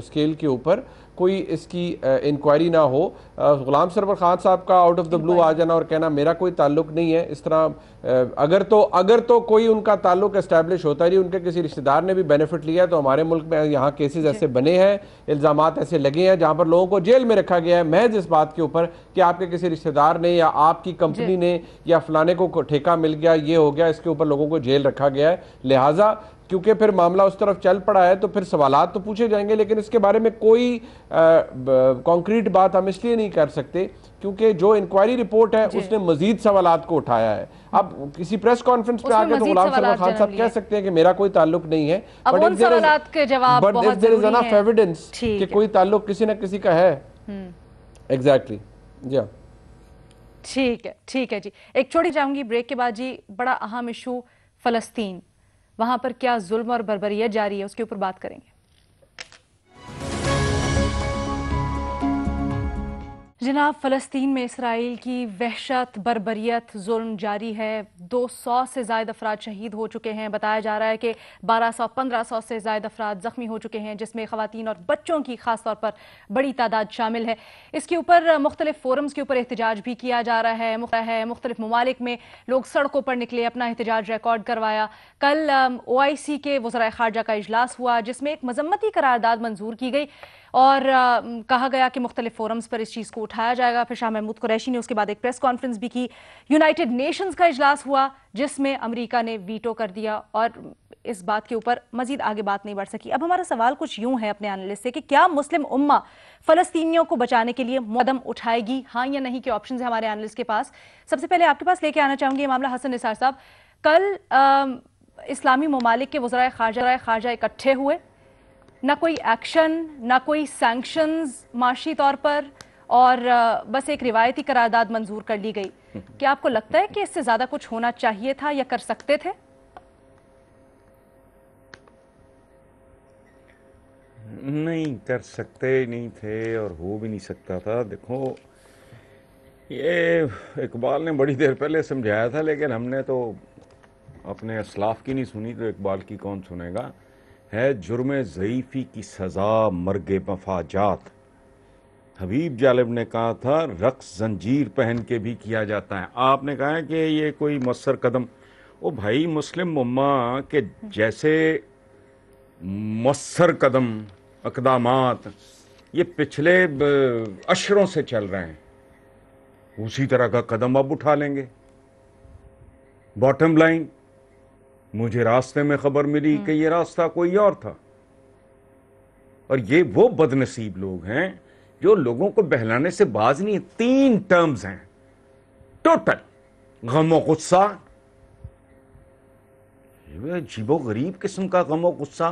स्केल के ऊपर कोई इसकी इंक्वायरी ना हो। गुलाम सरवर खान साहब का आउट ऑफ द ब्लू आ जाना और कहना मेरा कोई ताल्लुक नहीं है, इस तरह अगर तो कोई उनका ताल्लुक एस्टैब्लिश होता है, उनके किसी रिश्तेदार ने भी बेनिफिट लिया है, तो हमारे मुल्क में यहाँ केसेस ऐसे बने हैं, इल्ज़ामात ऐसे लगे हैं जहाँ पर लोगों को जेल में रखा गया है महज इस बात के ऊपर कि आपके किसी रिश्तेदार ने या आपकी कंपनी ने या फलाने को ठेका मिल गया, ये हो गया, इसके ऊपर लोगों को जेल रखा गया है। लिहाजा क्योंकि फिर मामला उस तरफ चल पड़ा है तो फिर सवालात तो पूछे जाएंगे, लेकिन इसके बारे में कोई कॉन्क्रीट बात हम इसलिए नहीं कर सकते क्योंकि जो इंक्वायरी रिपोर्ट है उसने मजीद सवालात को उठाया है। अब किसी प्रेस कॉन्फ्रेंस पे आके तो गुलाम सरवर खान साहब कह सकते हैं कि मेरा कोई ताल्लुक नहीं है, but if there is enough evidence कि कोई ताल्लुक किसी न किसी का है। एग्जैक्टली जी, ठीक है जी। एक छोटी जाऊंगी ब्रेक के बाद जी। बड़ा अहम इशू फलस्तीन, वहां पर क्या जुल्म और बर्बरियत जारी है, उसके ऊपर बात करेंगे। जनाब, फ़लस्तीन में इसराइल की वहशत, बर्बरियत, जुल्म जारी है। 200 से ज़ायद अफराद शहीद हो चुके हैं। बताया जा रहा है कि 1200-1500 से ज़ायद अफराद ज़ख्मी हो चुके हैं, जिसमें ख़वातीन और बच्चों की खास तौर पर बड़ी तादाद शामिल है। इसके ऊपर मुख्तलिफ फोरम्स के ऊपर एहतजाज भी किया जा रहा है। मुख्तलिफ ममालिक में लोग सड़कों पर निकले, अपना एहतजाज रिकॉर्ड करवाया। कल OIC के वज़राए ख़ारजा का इजलास हुआ जिसमें एक मजम्मती करारदाद मंजूर की गई और कहा गया कि मुख्तलिफ फोरम्स पर इस चीज़ को उठाया जाएगा। फिर शाह महमूद कुरैशी ने उसके बाद एक प्रेस कॉन्फ्रेंस भी की। यूनाइटेड नेशंस का इजलास हुआ जिसमें अमेरिका ने वीटो कर दिया और इस बात के ऊपर मजीद आगे बात नहीं बढ़ सकी। अब हमारा सवाल कुछ यूं है अपने एनालिस्ट से कि क्या मुस्लिम उम्मा फ़लस्तीनियों को बचाने के लिए कदम उठाएगी, हाँ या नहीं के ऑप्शन है हमारे एनालिस्ट के पास। सबसे पहले आपके पास लेके आना चाहूंगी ये मामला। हसन निसार साहब, कल इस्लामी ममालिक के वज़राए ख़ारजा इकट्ठे हुए, ना कोई एक्शन, ना कोई सैंक्शंस माशी तौर पर, और बस एक रिवायती करारदाद मंजूर कर ली गई। क्या आपको लगता है कि इससे ज्यादा कुछ होना चाहिए था या कर सकते थे? नहीं कर सकते नहीं थे और हो भी नहीं सकता था। देखो, ये इकबाल ने बड़ी देर पहले समझाया था, लेकिन हमने तो अपने असलाफ की नहीं सुनी, तो इकबाल की कौन सुनेगा। है जुर्म ज़ईफ़ी की सज़ा मर्ग मफाजात। हबीब जालिब ने कहा था रक्स जंजीर पहन के भी किया जाता है। आपने कहा है कि ये कोई मौसर कदम, ओ भाई, मुस्लिम उम्मा के जैसे मौसर कदम अक़दामात ये पिछले अशरों से चल रहे हैं, उसी तरह का कदम अब उठा लेंगे। बॉटम लाइन, मुझे रास्ते में खबर मिली कि ये रास्ता कोई और था, और ये वो बदनसीब लोग हैं जो लोगों को बहलाने से बाज नहीं। 3 टर्म्स हैं टोटल: गमो गुस्सा, अजीबो गरीब किस्म का गमो गुस्सा,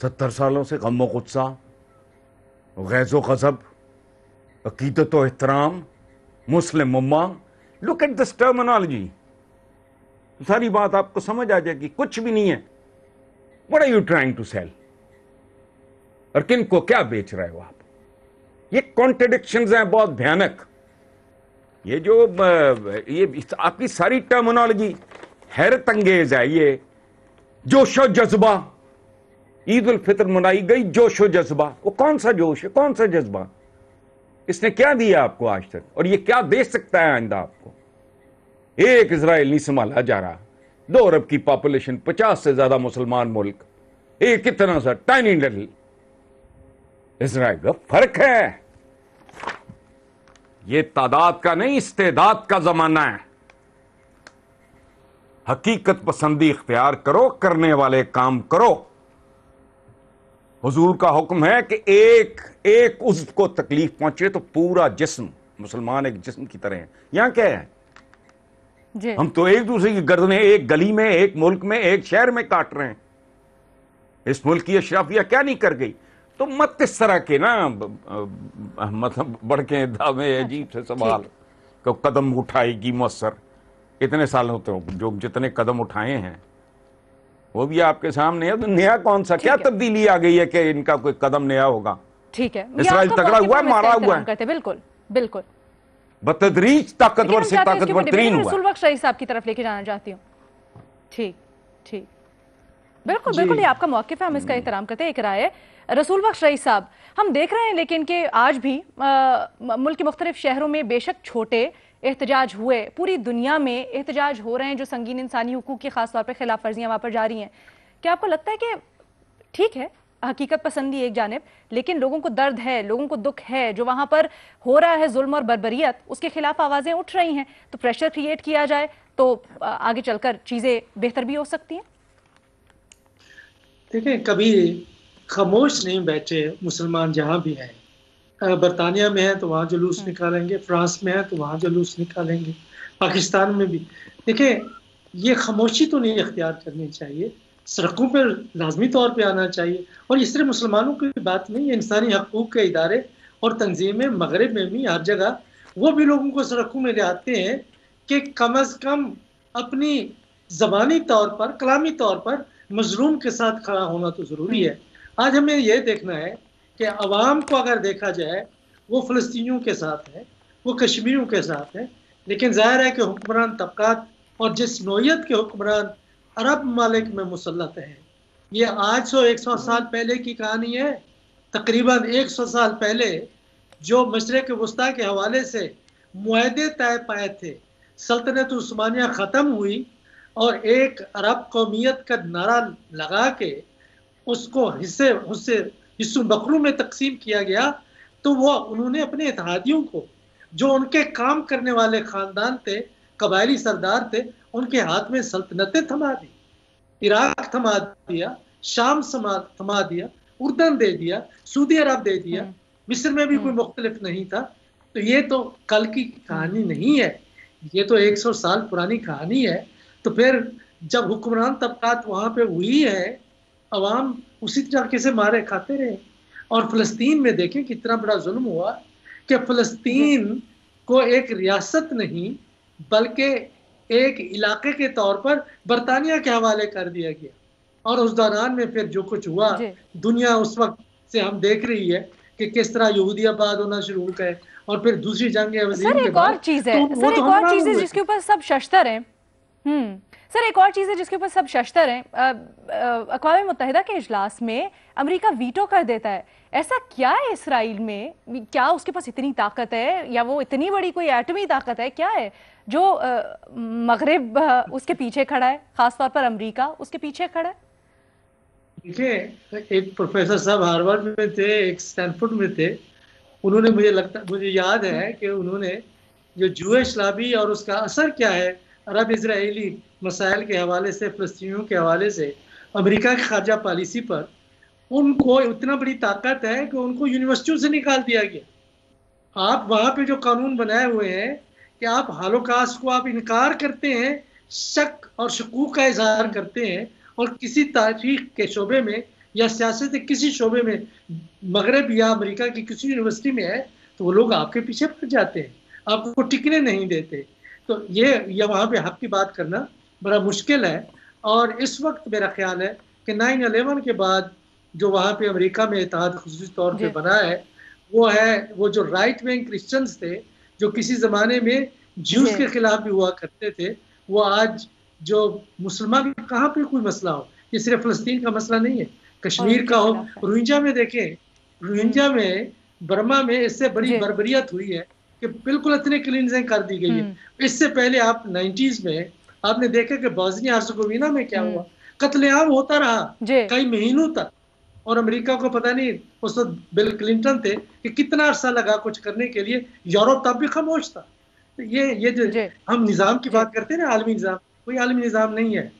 70 सालों से गमो गुस्सा, गैज़ो गज़ब, अकीदत व एहतराम, मुस्लिम उम्मा। लुक एट दिस टर्मिनोलॉजी, सारी बात आपको समझ आ जाएगी। कुछ भी नहीं है। What are you trying to sell? और किन को क्या बेच रहे हो आप? ये कॉन्ट्रडिक्शंस हैं बहुत भयानक। ये जो ये आपकी सारी टर्मिनोलॉजी हैरत अंगेज है। ये जोशो जज्बा, ईद उल फितर मनाई गई, जोशो जज्बा, वो कौन सा जोश है, कौन सा जज्बा? इसने क्या दिया आपको आज तक, और ये क्या दे सकता है आइंदा आपको? एक इजराइल नहीं संभाला जा रहा। 2 अरब की पॉपुलेशन, 50 से ज्यादा मुसलमान मुल्क, एक इतना सा टाइनी लिटिल इजराइल का फर्क है। ये तादाद का नहीं, इस्तेदाद का जमाना है। हकीकत पसंदी इख्तियार करो, करने वाले काम करो। हुजूर का हुक्म है कि एक एक उज़्व को तकलीफ पहुंचे तो पूरा जिस्म, मुसलमान एक जिस्म की तरह है। यहां क्या है, जी। हम तो एक दूसरे की गर्दनें एक गली में, एक मुल्क में, एक शहर में काट रहे हैं। इस मुल्क की अशराफिया क्या नहीं कर गई? तो मत इस तरह के ना मतलब बड़के दावे, अजीब से सवाल को कदम उठाएगी मौसर। इतने सालों तो जो जितने कदम उठाए हैं वो भी आपके सामने है। तो नया कौन सा, क्या तब्दीली आ गई है कि इनका कोई कदम नया होगा? ठीक है, इसराइल तगड़ा हुआ है, मारा हुआ है, बिल्कुल बिल्कुल, बतदरीज ताकतवर से ताकतवर तरीन हुआ। रसूल बख्श रईस साहब की तरफ लेके जाना चाहती हूँ। ठीक ठीक, बिल्कुल बिल्कुल, ये आपका मौक़िफ़ है, हम इसका एहतराम करते हैं। एक राय है रसूल बख्श रईस साहब, हम देख रहे हैं लेकिन कि आज भी मुल्क के मुख्तलिफ शहरों में बेशक छोटे एहतजाज हुए, पूरी दुनिया में एहतजाज हो रहे हैं जो संगीन इंसानी हुकूक की खास तौर पर खिलाफ वर्जियाँ वहाँ पर जारी हैं। क्या आपको लगता है कि ठीक है हकीकत पसंदी एक जानिब, लेकिन लोगों को दर्द है, लोगों को दुख है, जो वहाँ पर हो रहा है जुल्म और बर्बरियत, उसके खिलाफ आवाज़ें उठ रही हैं, तो प्रेशर क्रिएट किया जाए तो आगे चलकर चीज़ें बेहतर भी हो सकती हैं? देखिए, कभी खामोश नहीं बैठे मुसलमान जहाँ भी हैं। बरतानिया में है तो वहाँ जुलूस निकालेंगे, फ्रांस में है तो वहाँ जुलूस निकालेंगे, पाकिस्तान में भी। देखिए, ये खामोशी तो नहीं इख्तियार करनी चाहिए, सड़कों पर लाजमी तौर पे आना चाहिए। और इस तरह मुसलमानों की बात नहीं है, इंसानी हकूक़ के इदारे और तंजीमें मगरब में भी हर जगह वो भी लोगों को सड़कों में ले आते हैं कि कम अज़ कम अपनी ज़बानी तौर पर, कलामी तौर पर मजलूम के साथ खड़ा होना तो ज़रूरी है। आज हमें ये देखना है कि अवाम को अगर देखा जाए वो फ़लस्तीनियों के साथ है, वो कश्मीरियों के साथ है, लेकिन ज़ाहिर है कि हुक्मरान तबक़ात और जिस नौइयत के हुक्मरान अरब ममालिक में मुसल्लत हैं, ये आज 100 साल पहले की कहानी है। तकरीबन 100 साल पहले जो मशरिक़ वस्ता के हवाले से मुआहदे तय पाए थे, सल्तनत उस्मानिया ख़त्म हुई और एक अरब कौमियत का नारा लगा के उसको हिस्सों बकरों में तकसीम किया गया, तो वो उन्होंने अपने इत्तेहादियों को, जो उनके काम करने वाले ख़ानदान थे, कबायली सरदार थे, उनके हाथ में सल्तनतें थमा दी। इराक थमा दिया, शाम थमा दिया, उर्दन दे दिया, सऊदी अरब दे दिया, मिस्र में भी कोई मुख्तलिफ नहीं था। तो ये तो कल की कहानी नहीं है, ये तो 100 साल पुरानी कहानी है। तो फिर जब हुक्मरान तबकात वहाँ पे हुई है, अवाम उसी तरीके से मारे खाते रहे। और फ़लस्तीन में देखें कितना बड़ा जुल्म हुआ कि फ़लस्तीन को एक रियासत नहीं बल्कि एक इलाके के तौर पर बरतानिया के हवाले कर दिया गया। और उस दौरान में फिर जो कुछ हुआ, दुनिया उस वक्त से हम देख रही है कि किस तरह यहूदियाबाद होना शुरू हो गए। और फिर दूसरी जंग सर एक और चीज़ है, सर एक और चीज़ है जिसके ऊपर सब शश्तर हैं। सर एक और चीज़ है जिसके ऊपर सब शश्तर हैं। अक़वाम मुत्तहिदा के इजलास में अमेरिका वीटो कर देता है। ऐसा क्या है इसराइल में, क्या उसके पास इतनी ताकत है, या वो इतनी बड़ी कोई एटमी ताकत है, क्या है जो मगरिब उसके पीछे खड़ा है, खास तौर पर अमेरिका उसके पीछे खड़ा है? देखिए, एक प्रोफेसर साहब हार्वर्ड में थे, एक स्टैनफोर्ड में थे, उन्होंने मुझे याद है कि उन्होंने जो जूश लॉबी और उसका असर क्या है अरब इजरायली मसाइल के हवाले से, फ़लस्तीनियों के हवाले से अमेरिका की खारजा पॉलिसी पर, उनको इतना बड़ी ताकत है कि उनको यूनिवर्सिटियों से निकाल दिया गया। आप वहाँ पे जो कानून बनाए हुए हैं कि आप हॉलोकॉस्ट को आप इनकार करते हैं, शक और शकूक का इजहार करते हैं, और किसी तारीख के शोबे में या सियासत के किसी शोबे में मगरब या अमेरिका की किसी यूनिवर्सिटी में है, तो वो लोग आपके पीछे पड़ जाते हैं, आपको टिकने नहीं देते। तो ये वहाँ पे हक की बात करना बड़ा मुश्किल है। और इस वक्त मेरा ख्याल है कि 9/11 के बाद जो वहाँ पे अमेरिका में इत्तेहाद खुसूसी तौर पे बना है, वो जो राइट विंग क्रिश्चियंस थे, जो किसी ज़माने में ज्यूज के खिलाफ भी हुआ करते थे, वो आज जो मुसलमान, कहाँ पे कोई मसला हो, ये सिर्फ फ़लस्तीन का मसला नहीं है, कश्मीर का हो, रोहिंग्या में देखें, रोहिंग्या में, बर्मा में इससे बड़ी बर्बरियत हुई है कि बिल्कुल इतने क्लींजिंग कर दी गई है। इससे पहले आप 90s में आपने देखा कि बोस्निया हर्ज़ेगोविना में क्या हुआ, कत्लेआम होता रहा कई महीनों तक, और अमेरिका को पता नहीं, उस वक्त बिल क्लिंटन थे, कि कितना अरसा लगा कुछ करने के लिए, यूरोप तब भी खामोश था। तो ये जो हम निज़ाम की बात करते हैं ना, आलमी निज़ाम, कोई आलमी निज़ाम नहीं है।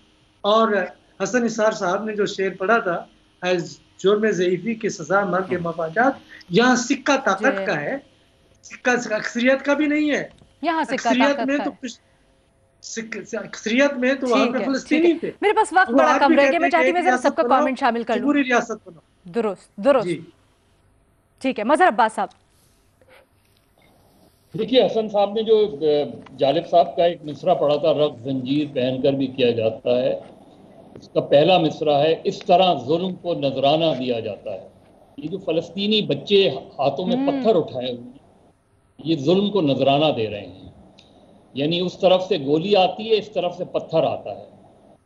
और हसन निसार साहब ने जो शेर पढ़ा था, जुर्म ज़ईफ़ी की सज़ा मर्ग मफादात, यहाँ सिक्का ताकत का है, सिक्का अक्सरियत का भी नहीं है। यहाँ सिक्का अक्सरियत में तो कुछ अक्सरियत में तो वहाँ पे फ़लस्तीनी थे। मेरे पास वक्त बड़ा कम रह गया, मैं चाहती हूँ मैं जरा सबका कमेंट शामिल कर लूँ। पूरी रियासत बनाओ। दुरुस्त ठीक है। मजहर अब्बास साहब, देखिए, हसन साहब ने जो जालिब साहब का एक मिसरा पढ़ा था, रग जंजीर पहनकर भी किया जाता है, इसका पहला मिसरा है, इस तरह जुल्म को नजराना दिया जाता है। ये जो फलस्तीनी बच्चे हाथों में पत्थर उठाए हुए, ये जुल्म को नजराना दे रहे हैं। यानी उस तरफ से गोली आती है, इस तरफ से पत्थर आता है,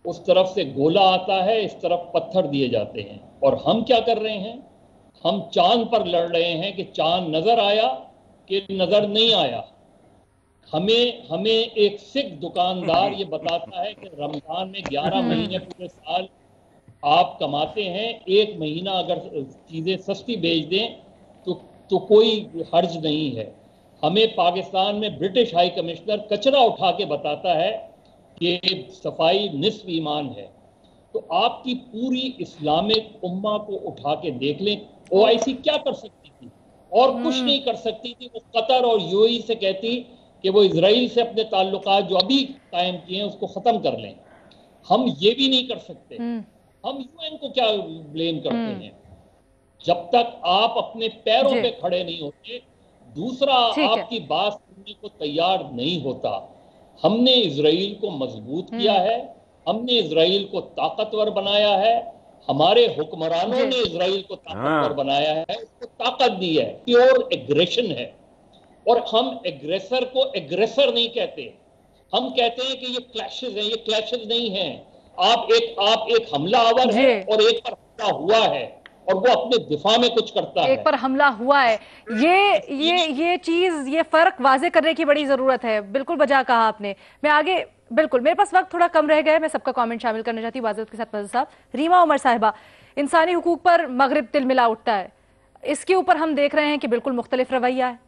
उस तरफ से गोला आता है, इस तरफ पत्थर दिए जाते हैं। और हम क्या कर रहे हैं? हम चांद पर लड़ रहे हैं कि चांद नजर आया कि नजर नहीं आया। हमें एक सिख दुकानदार ये बताता है कि रमजान में 11 महीने पूरे साल आप कमाते हैं, एक महीना अगर चीजें सस्ती बेच दें तो कोई हर्ज नहीं है। हमें पाकिस्तान में ब्रिटिश हाई कमिश्नर कचरा उठा के बताता है कि सफाई निस्फ ईमान है। तो आपकी पूरी इस्लामिक उम्मा को उठा के देख लें, ओआईसी क्या कर सकती थी? और कुछ नहीं कर सकती थी। वो कतर और यूएई से कहती कि वो इजराइल से अपने ताल्लुकात जो अभी कायम किए हैं उसको खत्म कर लें। हम ये भी नहीं कर सकते। हम यूएन को क्या ब्लेम करते हैं? जब तक आप अपने पैरों पे खड़े नहीं होते, दूसरा आपकी बात सुनने को तैयार नहीं होता। हमने इजराइल को मजबूत किया है, हमने इजराइल को ताकतवर बनाया है, हमारे हुक्मरानों ने इजराइल को ताकतवर बनाया है, उसको ताकत दी है। प्योर एग्रेशन है। और हम एग्रेसर को एग्रेसर नहीं कहते, हम कहते हैं कि ये क्लैशेस हैं। ये क्लैशेस नहीं हैं। आप एक हमलावर है और एक पर हमला हुआ है और वो अपने दिफा में कुछ करता है। एक पर हमला हुआ है, ये चीज, ये फर्क वाजे करने की बड़ी जरूरत है। बिल्कुल बजा कहा आपने। मैं आगे, बिल्कुल मेरे पास वक्त थोड़ा कम रह गया है, मैं सबका कमेंट शामिल करना चाहती हूँ वाजिद के साथ। मज़हर साहब, रीमा उमर साहिबा, इंसानी हुकूक पर मगरिब तिलमिला उठता है, इसके ऊपर हम देख रहे हैं कि बिल्कुल मुख्तलिफ रवैया है।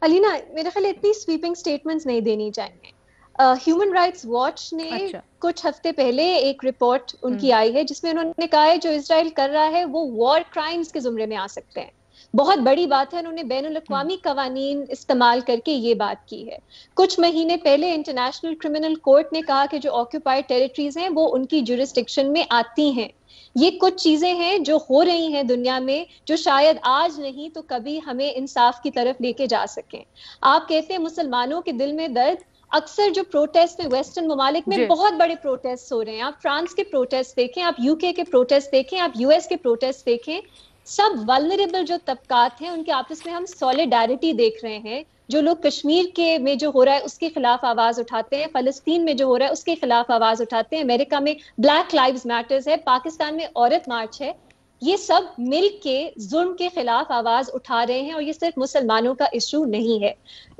अलीना, मेरे ख्याल इतनी स्वीपिंग स्टेटमेंट्स नहीं देनी चाहिए। ह्यूमन राइट्स वॉच ने कुछ हफ्ते पहले एक रिपोर्ट उनकी आई है जिसमें उन्होंने कहा है जो इजराइल कर रहा है वो वॉर क्राइम्स के जुमरे में आ सकते हैं। बहुत बड़ी बात है। उन्होंने बैनुल अक़वामी कवानीन इस्तेमाल करके ये बात की है। कुछ महीने पहले इंटरनेशनल क्रिमिनल कोर्ट ने कहा कि जो ऑक्यूपाइड टेरिटरीज हैं वो उनकी जुरिस्डिक्शन में आती हैं। ये कुछ चीजें हैं जो हो रही हैं दुनिया में, जो शायद आज नहीं तो कभी हमें इंसाफ की तरफ लेके जा सकें। आप कहते हैं मुसलमानों के दिल में दर्द, अक्सर जो प्रोटेस्ट में वेस्टर्न ममालिक में बहुत बड़े प्रोटेस्ट हो रहे हैं, आप फ्रांस के प्रोटेस्ट देखें, आप यूके के प्रोटेस्ट देखें, आप यूएस के प्रोटेस्ट देखें, सब वल्नरेबल जो तबकात हैं उनके आपस में हम सॉलिडारिटी देख रहे हैं। जो लोग कश्मीर के में जो हो रहा है उसके खिलाफ आवाज उठाते हैं, फलस्तीन में जो हो रहा है उसके खिलाफ आवाज उठाते हैं, अमेरिका में ब्लैक लाइव्स मैटर्स है, पाकिस्तान में औरत मार्च है, ये सब मिल के जुल्म के खिलाफ आवाज उठा रहे हैं। और ये सिर्फ मुसलमानों का इशू नहीं है।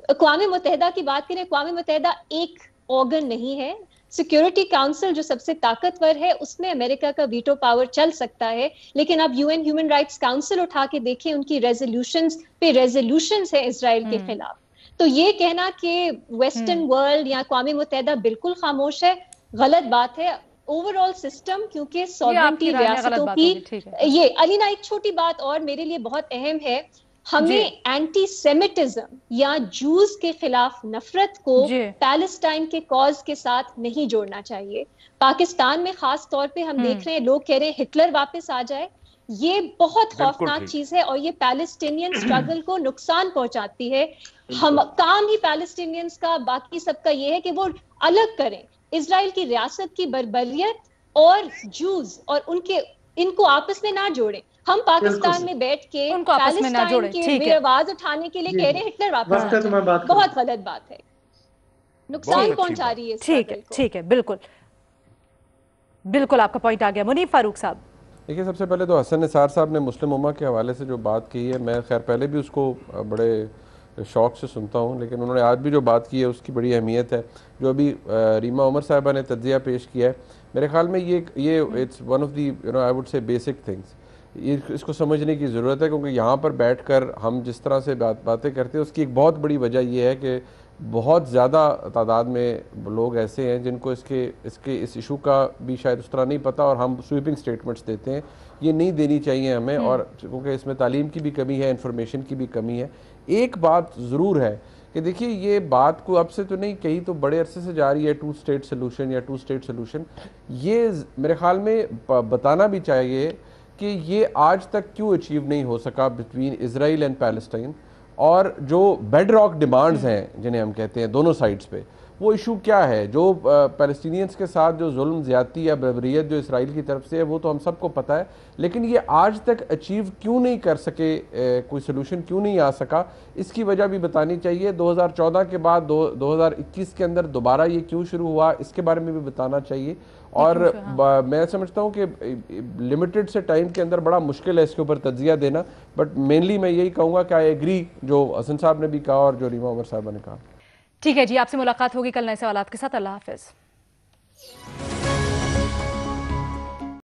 अक़वाम मुत्तहिदा की बात करें, अक़वाम मुत्तहिदा एक ऑर्गन नहीं है। सिक्योरिटी काउंसिल जो सबसे ताकतवर है उसमें अमेरिका का वीटो पावर चल सकता है, लेकिन अब यूएन ह्यूमन राइट्स काउंसिल उठा के देखें, उनकी रेजोल्यूशंस पे रेजोल्यूशंस है इजराइल के खिलाफ। तो ये कहना कि वेस्टर्न वर्ल्ड या अक़वाम मुत्तहिदा बिल्कुल खामोश है, गलत बात है। ओवरऑल सिस्टम, क्योंकि सॉवरेंटी रियासतों की ये अलीना, एक छोटी बात और मेरे लिए बहुत अहम है, हमें एंटी सेमिटिज्म या जूस के खिलाफ नफरत को पैलेस्टाइन के कॉज के साथ नहीं जोड़ना चाहिए। पाकिस्तान में खास तौर पे हम देख रहे हैं लोग कह रहे हैं हिटलर वापस आ जाए, ये बहुत खौफनाक चीज है और ये पैलेस्टीनियन स्ट्रगल को नुकसान पहुंचाती है। हम काम ही पैलेस्टीनियंस का बाकी सबका ये है कि वो अलग करें इजराइल की रियासत की बर्बरियत और जूस और उनके इनको आपस में ना जोड़ें। हम पाकिस्तान में बैठ के पैलेस्टाइन की आवाज उठाने के लिए कह रहे हैं हिटलर वापस आ जाए, बहुत गलत बात है, नुकसान पहुंचा रही है। ठीक है, बिल्कुल बिल्कुल आपका पॉइंट आ गया। मुनीफ फारूक साहब, देखिए, सबसे पहले तो हसन निसार साहब ने मुस्लिम उम्मा के हवाले से जो बात की है, मैं खैर पहले भी उसको बड़े शौक से सुनता हूँ, लेकिन उन्होंने आज भी जो बात की है उसकी बड़ी अहमियत है। जो अभी रीमा उमर साहिबा ने तज्जिया पेश किया है, मेरे ख्याल में ये it's one of the I would say basic things. इसको समझने की ज़रूरत है, क्योंकि यहाँ पर बैठकर हम जिस तरह से बातें करते हैं उसकी एक बहुत बड़ी वजह यह है कि बहुत ज़्यादा तादाद में लोग ऐसे हैं जिनको इस इशू का भी शायद उस तरह नहीं पता, और हम स्वीपिंग स्टेटमेंट्स देते हैं। ये नहीं देनी चाहिए हमें, और क्योंकि इसमें तालीम की भी कमी है, इंफॉर्मेशन की भी कमी है। एक बात ज़रूर है कि देखिए, ये बात को अब से तो नहीं कही, तो बड़े अरसे से जा रही है 2 स्टेट सोल्यूशन या 2 स्टेट सोल्यूशन। ये मेरे ख्याल में बताना भी चाहिए कि ये आज तक क्यों अचीव नहीं हो सका बिटवीन इजराइल एंड पैलेस्टाइन, और जो बेड रॉक डिमांड्स हैं जिन्हें हम कहते हैं दोनों साइड्स पे, वो इशू क्या है। जो पैलेस्टीनियंस के साथ जो जुल्म ज़्यादती या बर्बरियत जो इसराइल की तरफ से है वो तो हम सबको पता है, लेकिन ये आज तक अचीव क्यों नहीं कर सके, कोई सोल्यूशन क्यों नहीं आ सका, इसकी वजह भी बतानी चाहिए। 2014 के बाद 2021 के अंदर दोबारा ये क्यों शुरू हुआ, इसके बारे में भी बताना चाहिए। और मैं समझता हूँ कि लिमिटेड से टाइम के अंदर बड़ा मुश्किल है इसके ऊपर तज्जिया देना, बट मेनली मैं यही कहूँगा कि आई एग्री जो हसन साहब ने भी कहा और जो रीमा उमर साहबा ने कहा। ठीक है जी, आपसे मुलाकात होगी कल नए सवालात के साथ। अल्लाह हाफिज।